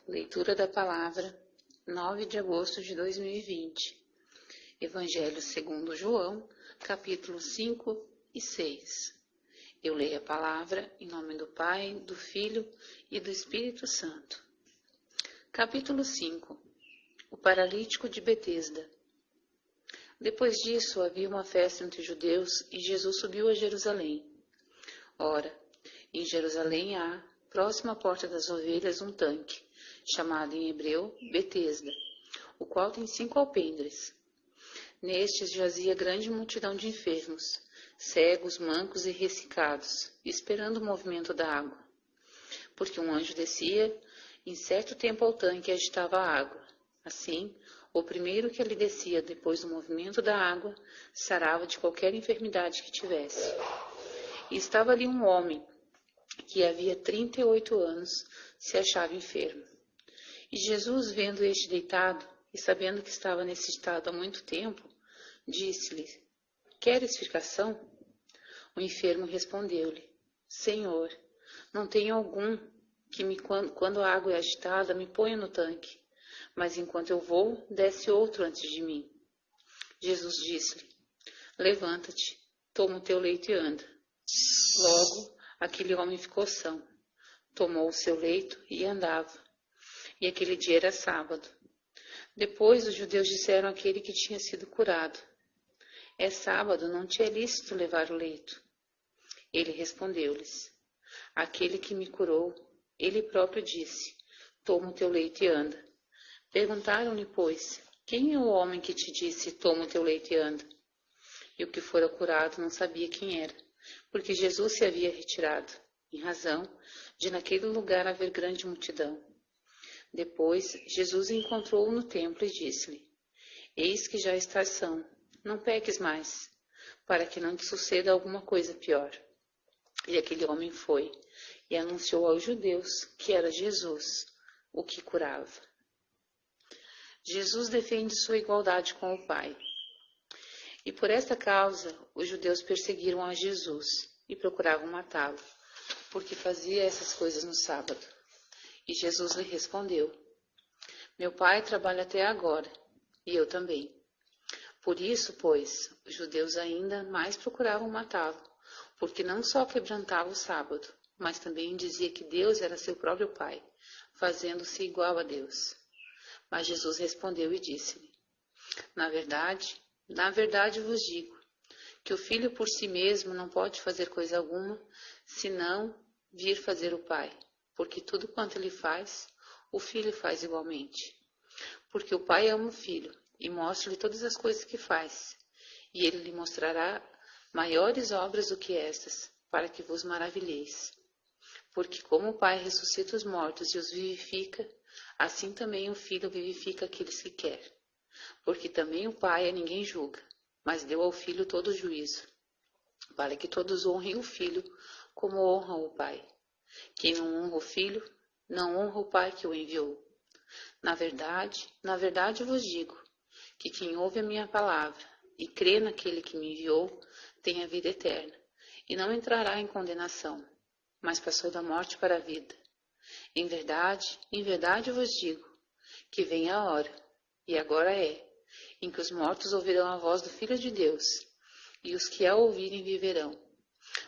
Leitura da Palavra, 9 de agosto de 2020. Evangelho segundo João, capítulos 5 e 6. Eu leio a Palavra em nome do Pai, do Filho e do Espírito Santo. Capítulo 5. O paralítico de Betesda. Depois disso, havia uma festa entre judeus e Jesus subiu a Jerusalém. Ora, em Jerusalém há, próximo à porta das ovelhas, um tanque, chamado em hebreu Betesda, o qual tem 5 alpendres. Nestes jazia grande multidão de enfermos, cegos, mancos e ressecados, esperando o movimento da água. Porque um anjo descia, em certo tempo ao tanque e agitava a água. Assim, o primeiro que ali descia depois do movimento da água, sarava de qualquer enfermidade que tivesse. E estava ali um homem, que havia 38 anos, se achava enfermo. E Jesus, vendo este deitado, e sabendo que estava nesse estado há muito tempo, disse-lhe: Queres ficação? O enfermo respondeu-lhe: Senhor, não tenho algum que quando a água é agitada, me ponha no tanque, mas enquanto eu vou, desce outro antes de mim. Jesus disse-lhe: Levanta-te, toma o teu leito e anda. Logo, aquele homem ficou são, tomou o seu leito e andava. E aquele dia era sábado. Depois os judeus disseram àquele que tinha sido curado: É sábado, não te é lícito levar o leito. Ele respondeu-lhes: Aquele que me curou, ele próprio disse: Toma o teu leito e anda. Perguntaram-lhe, pois, quem é o homem que te disse: Toma o teu leito e anda? E o que fora curado não sabia quem era, porque Jesus se havia retirado, em razão de naquele lugar haver grande multidão. Depois, Jesus encontrou-o no templo e disse-lhe: Eis que já estás são, não peques mais, para que não te suceda alguma coisa pior. E aquele homem foi e anunciou aos judeus que era Jesus o que curava. Jesus defende sua igualdade com o Pai. E por esta causa, os judeus perseguiram a Jesus e procuravam matá-lo, porque fazia essas coisas no sábado. E Jesus lhe respondeu: Meu Pai trabalha até agora, e eu também. Por isso, pois, os judeus ainda mais procuravam matá-lo, porque não só quebrantava o sábado, mas também dizia que Deus era seu próprio Pai, fazendo-se igual a Deus. Mas Jesus respondeu e disse-lhe: Na verdade vos digo, que o Filho por si mesmo não pode fazer coisa alguma, senão vir fazer o Pai, porque tudo quanto ele faz, o Filho faz igualmente. Porque o Pai ama o Filho, e mostra-lhe todas as coisas que faz, e ele lhe mostrará maiores obras do que estas, para que vos maravilheis. Porque como o Pai ressuscita os mortos e os vivifica, assim também o Filho vivifica aqueles que quer. Porque também o Pai a ninguém julga, mas deu ao Filho todo o juízo, para que todos honrem o Filho como honram o Pai. Quem não honra o Filho, não honra o Pai que o enviou. Na verdade vos digo, que quem ouve a minha palavra e crê naquele que me enviou, tem a vida eterna, e não entrará em condenação, mas passou da morte para a vida. Em verdade vos digo, que vem a hora, e agora é, em que os mortos ouvirão a voz do Filho de Deus, e os que a ouvirem viverão.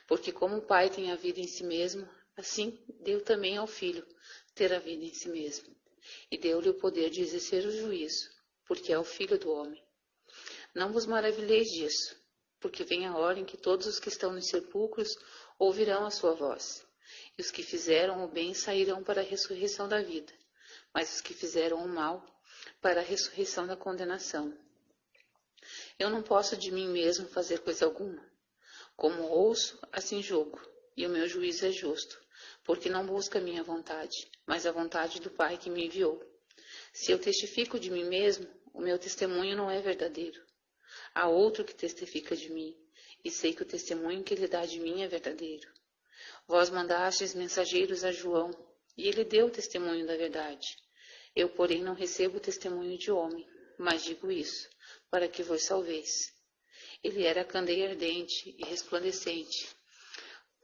Porque como o Pai tem a vida em si mesmo, assim deu também ao Filho ter a vida em si mesmo. E deu-lhe o poder de exercer o juízo, porque é o Filho do homem. Não vos maravilheis disso, porque vem a hora em que todos os que estão nos sepulcros ouvirão a sua voz. E os que fizeram o bem sairão para a ressurreição da vida, mas os que fizeram o mal para a ressurreição da condenação. Eu não posso de mim mesmo fazer coisa alguma. Como ouço, assim julgo, e o meu juízo é justo, porque não busca a minha vontade, mas a vontade do Pai que me enviou. Se eu testifico de mim mesmo, o meu testemunho não é verdadeiro. Há outro que testifica de mim, e sei que o testemunho que ele dá de mim é verdadeiro. Vós mandastes mensageiros a João, e ele deu testemunho da verdade. Eu, porém, não recebo testemunho de homem, mas digo isso, para que vos salveis. Ele era candeia ardente e resplandecente,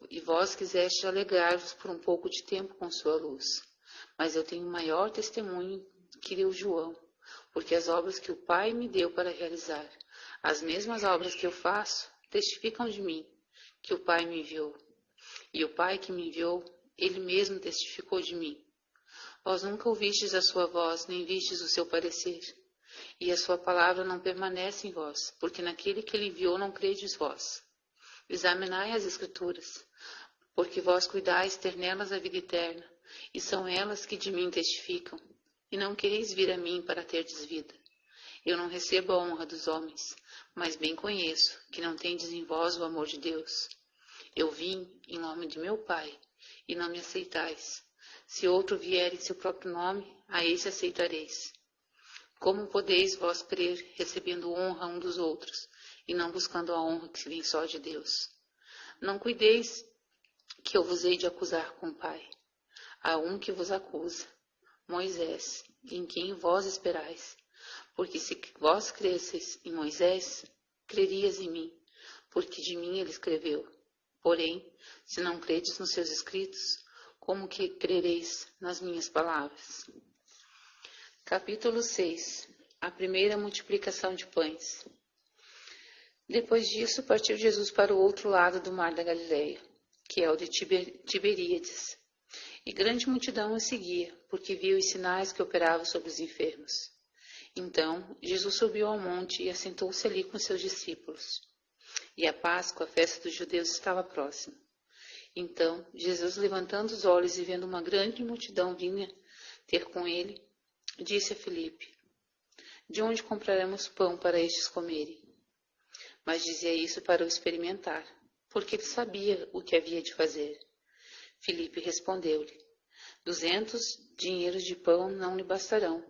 e vós quisestes alegrar-vos por um pouco de tempo com sua luz. mas eu tenho maior testemunho que deu João, porque as obras que o Pai me deu para realizar, as mesmas obras que eu faço, testificam de mim, que o Pai me enviou. E o Pai que me enviou, ele mesmo testificou de mim. Vós nunca ouvistes a sua voz, nem vistes o seu parecer. E a sua palavra não permanece em vós, porque naquele que ele enviou não credes vós. Examinai as Escrituras, porque vós cuidais ter nelas a vida eterna, e são elas que de mim testificam. E não quereis vir a mim para terdes vida. Eu não recebo a honra dos homens, mas bem conheço que não tendes em vós o amor de Deus. Eu vim em nome de meu Pai, e não me aceitais. Se outro vier em seu próprio nome, a esse aceitareis. Como podeis vós crer, recebendo honra um dos outros, e não buscando a honra que vem só de Deus? Não cuideis que eu vos hei de acusar com o Pai. Há um que vos acusa, Moisés, em quem vós esperais. Porque se vós cresseis em Moisés, crerias em mim, porque de mim ele escreveu. Porém, se não credes nos seus escritos, como que crereis nas minhas palavras? Capítulo 6. A primeira multiplicação de pães. Depois disso, partiu Jesus para o outro lado do mar da Galileia, que é o de Tiberíades. E grande multidão o seguia, porque viu os sinais que operava sobre os enfermos. Então, Jesus subiu ao monte e assentou-se ali com seus discípulos. E a Páscoa, a festa dos judeus, estava próxima. Então, Jesus, levantando os olhos e vendo uma grande multidão vinha ter com ele, disse a Filipe: de onde compraremos pão para estes comerem? Mas dizia isso para o experimentar, porque ele sabia o que havia de fazer. Filipe respondeu-lhe: 200 dinheiros de pão não lhe bastarão,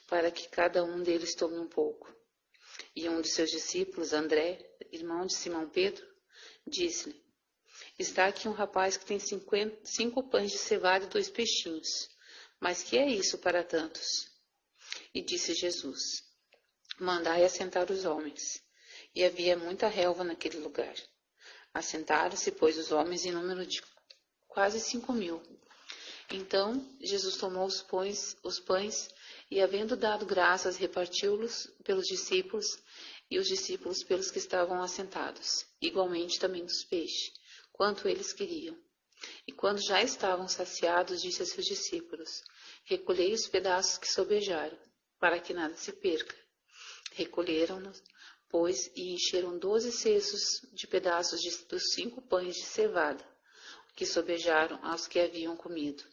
para que cada um deles tome um pouco. E um de seus discípulos, André, irmão de Simão Pedro, disse-lhe: está aqui um rapaz que tem 5 pães de cevada e 2 peixinhos. Mas que é isso para tantos? E disse Jesus: mandai assentar os homens. E havia muita relva naquele lugar. Assentaram-se, pois, os homens em número de quase 5.000. Então Jesus tomou os pães e, havendo dado graças, repartiu-los pelos discípulos, e os discípulos pelos que estavam assentados, igualmente também dos peixes, quanto eles queriam. E quando já estavam saciados, disse a seus discípulos: recolhei os pedaços que sobejaram, para que nada se perca. Recolheram-nos, pois, e encheram 12 cestos de pedaços dos 5 pães de cevada, que sobejaram aos que haviam comido.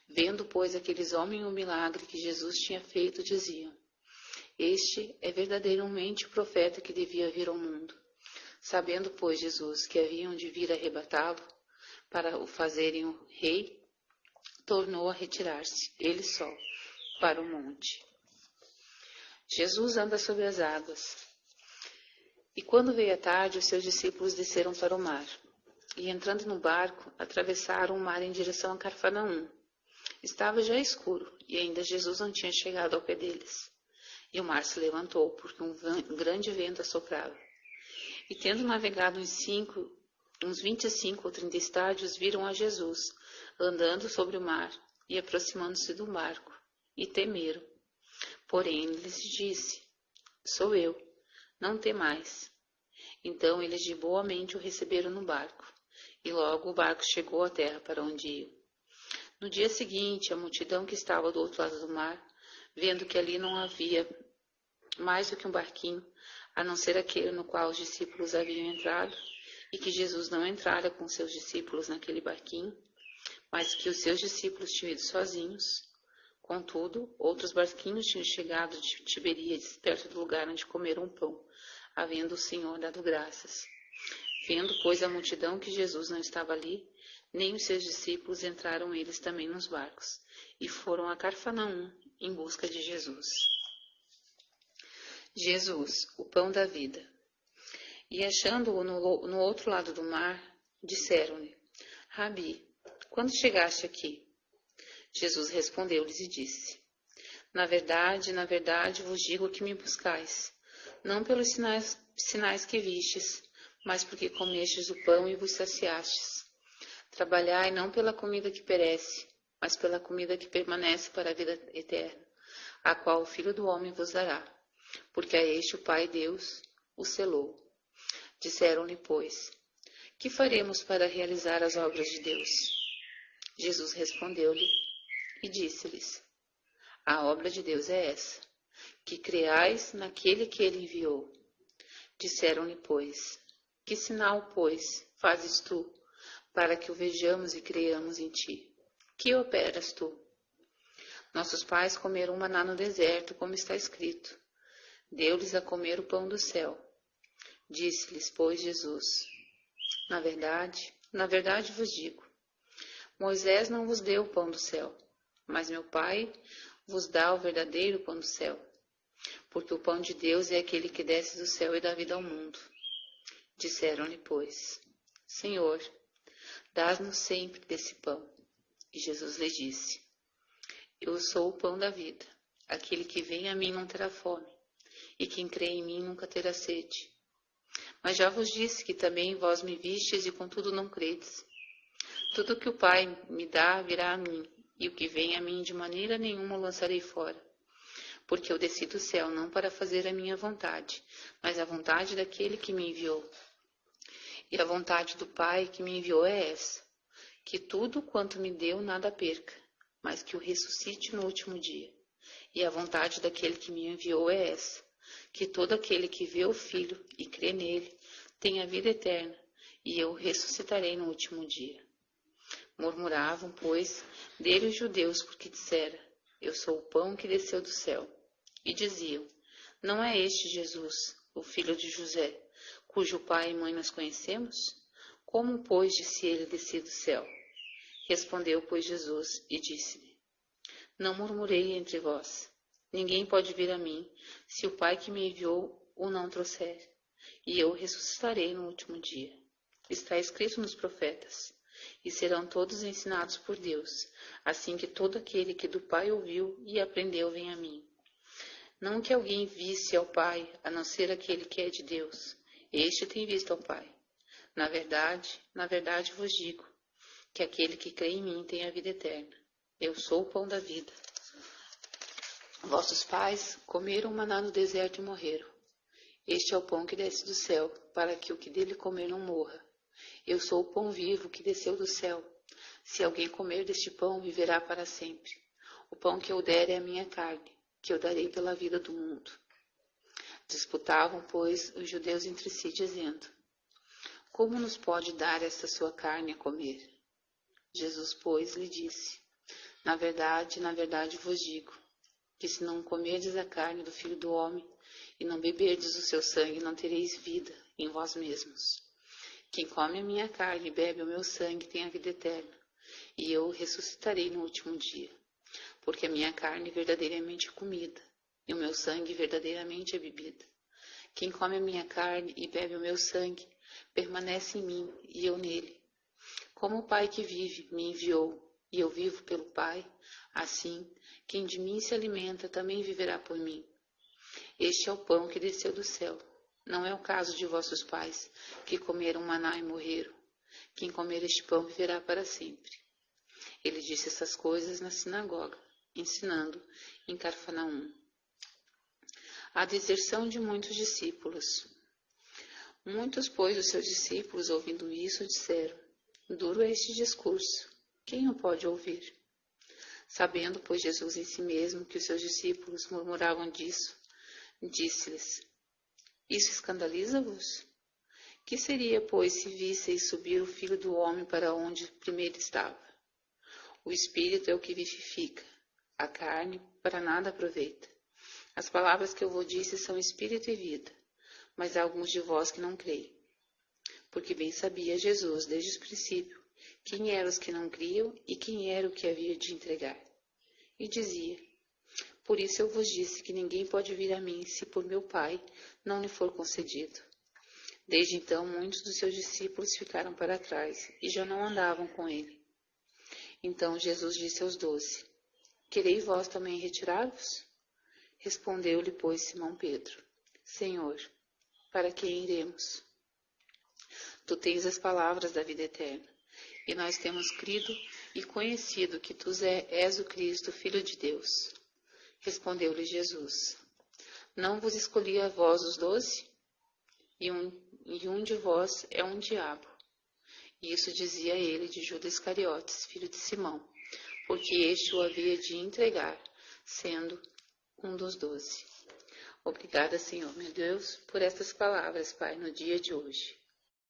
Vendo, pois, aqueles homens o milagre que Jesus tinha feito, diziam: este é verdadeiramente o profeta que devia vir ao mundo. Sabendo, pois, Jesus que haviam de vir arrebatá-lo, para o fazerem o rei, tornou a retirar-se, ele só, para o monte. Jesus anda sobre as águas. E quando veio a tarde, os seus discípulos desceram para o mar. E entrando no barco, atravessaram o mar em direção a Cafarnaum. Estava já escuro, e ainda Jesus não tinha chegado ao pé deles. E o mar se levantou, porque um grande vento assoprava. E tendo navegado uns 25 ou 30 estádios, viram a Jesus, andando sobre o mar e aproximando-se do barco, e temeram. Porém ele lhes disse: sou eu, não temais. Então eles de boa mente o receberam no barco, e logo o barco chegou à terra para onde iam. No dia seguinte, a multidão que estava do outro lado do mar, vendo que ali não havia mais do que um barquinho, a não ser aquele no qual os discípulos haviam entrado, e que Jesus não entrara com seus discípulos naquele barquinho, mas que os seus discípulos tinham ido sozinhos. Contudo, outros barquinhos tinham chegado de Tiberíades, perto do lugar onde comeram pão, havendo o Senhor dado graças. Vendo, pois, a multidão que Jesus não estava ali, nem os seus discípulos, entraram eles também nos barcos, e foram a Cafarnaum em busca de Jesus. Jesus, o pão da vida. E achando-o no outro lado do mar, disseram-lhe: Rabi, quando chegaste aqui? Jesus respondeu-lhes e disse: na verdade vos digo que me buscais, não pelos sinais que vistes, mas porque comestes o pão e vos saciastes. Trabalhai não pela comida que perece, mas pela comida que permanece para a vida eterna, a qual o Filho do Homem vos dará, porque a este o Pai Deus o selou. Disseram-lhe, pois, que faremos para realizar as obras de Deus? Jesus respondeu-lhe e disse-lhes, a obra de Deus é essa, que creais naquele que ele enviou. Disseram-lhe, pois, que sinal, pois, fazes tu, para que o vejamos e creiamos em ti? Que operas tu? Nossos pais comeram maná no deserto, como está escrito. Deu-lhes a comer o pão do céu. Disse-lhes, pois, Jesus, na verdade vos digo, Moisés não vos deu o pão do céu, mas meu Pai vos dá o verdadeiro pão do céu. Porque o pão de Deus é aquele que desce do céu e dá vida ao mundo. Disseram-lhe, pois, Senhor, dás-nos sempre desse pão. E Jesus lhe disse, eu sou o pão da vida. Aquele que vem a mim não terá fome, e quem crê em mim nunca terá sede. Mas já vos disse que também vós me vistes e contudo não credes. Tudo que o Pai me dá virá a mim, e o que vem a mim de maneira nenhuma o lançarei fora. Porque eu desci do céu não para fazer a minha vontade, mas a vontade daquele que me enviou. E a vontade do Pai que me enviou é essa, que tudo quanto me deu nada perca, mas que o ressuscite no último dia. E a vontade daquele que me enviou é essa, que todo aquele que vê o Filho e crê nele tenha vida eterna, e eu o ressuscitarei no último dia. Murmuravam, pois, dele os judeus, porque dissera, eu sou o pão que desceu do céu. E diziam, não é este Jesus, o filho de José, cujo pai e mãe nós conhecemos? Como, pois, disse ele, desci do céu? Respondeu, pois, Jesus e disse-lhe, não murmurei entre vós. Ninguém pode vir a mim, se o Pai que me enviou o não trouxer, e eu o ressuscitarei no último dia. Está escrito nos profetas, e serão todos ensinados por Deus, assim que todo aquele que do Pai ouviu e aprendeu vem a mim. Não que alguém visse ao Pai, a não ser aquele que é de Deus. Este tem visto ao Pai. Na verdade vos digo, que aquele que crê em mim tem a vida eterna. Eu sou o pão da vida. Vossos pais comeram maná no deserto e morreram. Este é o pão que desce do céu, para que o que dele comer não morra. Eu sou o pão vivo que desceu do céu. Se alguém comer deste pão, viverá para sempre. O pão que eu der é a minha carne, que eu darei pela vida do mundo. Disputavam, pois, os judeus entre si, dizendo, como nos pode dar esta sua carne a comer? Jesus, pois, lhe disse, na verdade vos digo, que se não comerdes a carne do Filho do Homem e não beberdes o seu sangue, não tereis vida em vós mesmos. Quem come a minha carne e bebe o meu sangue tem a vida eterna, e eu o ressuscitarei no último dia. Porque a minha carne verdadeiramente é comida, e o meu sangue verdadeiramente é bebida. Quem come a minha carne e bebe o meu sangue, permanece em mim e eu nele. Como o Pai que vive me enviou, e eu vivo pelo Pai, assim, quem de mim se alimenta também viverá por mim. Este é o pão que desceu do céu. Não é o caso de vossos pais, que comeram maná e morreram. Quem comer este pão viverá para sempre. Ele disse essas coisas na sinagoga, ensinando em Cafarnaum. A deserção de muitos discípulos. Muitos, pois, dos seus discípulos, ouvindo isso, disseram, duro é este discurso, quem o pode ouvir? Sabendo, pois, Jesus em si mesmo que os seus discípulos murmuravam disso, disse-lhes, isso escandaliza-vos? Que seria, pois, se visseis subir o Filho do Homem para onde primeiro estava? O Espírito é o que vivifica, a carne para nada aproveita. As palavras que eu vos disse são Espírito e vida, mas há alguns de vós que não creem. Porque bem sabia Jesus, desde o princípio, quem eram os que não criam e quem era o que havia de entregar. E dizia, por isso eu vos disse que ninguém pode vir a mim se por meu Pai não lhe for concedido. Desde então, muitos dos seus discípulos ficaram para trás e já não andavam com ele. Então Jesus disse aos 12, quereis vós também retirar-vos? Respondeu-lhe, pois, Simão Pedro, Senhor, para quem iremos? Tu tens as palavras da vida eterna, e nós temos crido e conhecido que tu és o Cristo, Filho de Deus. Respondeu-lhe Jesus: Não vos escolhi a vós os 12? E um de vós é um diabo. E isso dizia ele de Judas Iscariotes, filho de Simão, porque este o havia de entregar, sendo um dos 12. Obrigada, Senhor, meu Deus, por estas palavras, Pai, no dia de hoje.